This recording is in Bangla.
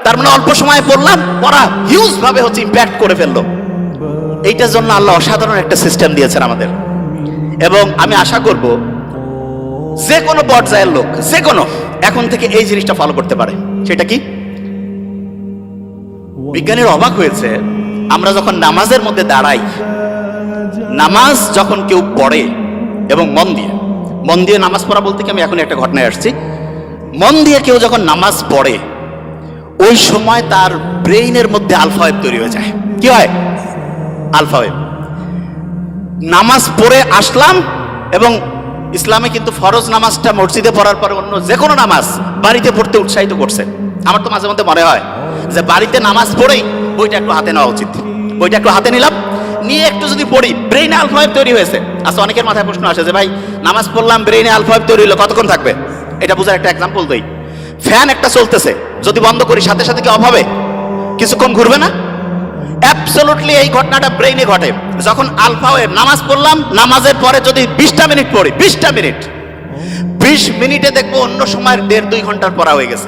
তার মানে অল্প সময়ে পড়লাম, পড়া হিউজ ভাবে হচ্ছে ইম্প্যাক্ট করে ফেললো। এইটার জন্য আল্লাহ অসাধারণ একটা সিস্টেম দিয়েছেন আমাদের। এবং আমি আশা করব যে কোনো পর্যায়ের লোক যে কোনো এখন থেকে এই জিনিসটা ফলো করতে পারে। সেটা কি? বিজ্ঞানীর অবাক হয়েছে, আমরা যখন নামাজের মধ্যে দাঁড়াই, নামাজ যখন কেউ পড়ে এবং মন দিয়ে নামাজ পড়া বলতে কি আমি এখন একটা ঘটনায় আসছি, মন দিয়ে কেউ যখন নামাজ পড়ে ওই সময় তার ব্রেইনের মধ্যে আলফা ওয়েভ তৈরি হয়ে যায়। কি হয়? Alpha wave. নামাজ পড়ে আসলাম, এবং ইসলামে কিন্তু ফরজ নামাজটা মসজিদে পড়ার পরে অন্য যে কোনো নামাজ বাড়িতে পড়তে উৎসাহিত করছে। আমার তো মাঝে মধ্যে মনে হয় যে বাড়িতে নামাজ পড়েই বইটা একটু হাতে নেওয়া উচিত। বইটা একটু হাতে নিলাম, নিয়ে একটু যদি পড়ি, ব্রেইনে আলফা ওয়েভ তৈরি হয়েছে। আচ্ছা, অনেকের মাথায় প্রশ্ন আসে যে ভাই নামাজ পড়লাম, ব্রেইনে আলফা ওয়েভ তৈরি হলো, কতক্ষণ থাকবে? এটা বোঝার একটা এক্সাম্পল দেই। ফ্যান একটা চলতেছে, যদি বন্ধ করি সাথে সাথে কি অফ হবে? কিছুক্ষণ ঘুরবে না? অ্যাবসলিউটলি এই ঘটনাটা ব্রেইনে ঘটে যখন আলফা ওয়েভ। নামাজ পড়লাম, নামাজের পরে যদি 20টা মিনিট পড়ি, 20টা মিনিট, 20 মিনিটে দেখবো অন্য সময়ের 1.5-2 ঘন্টার পড়া হয়ে গেছে।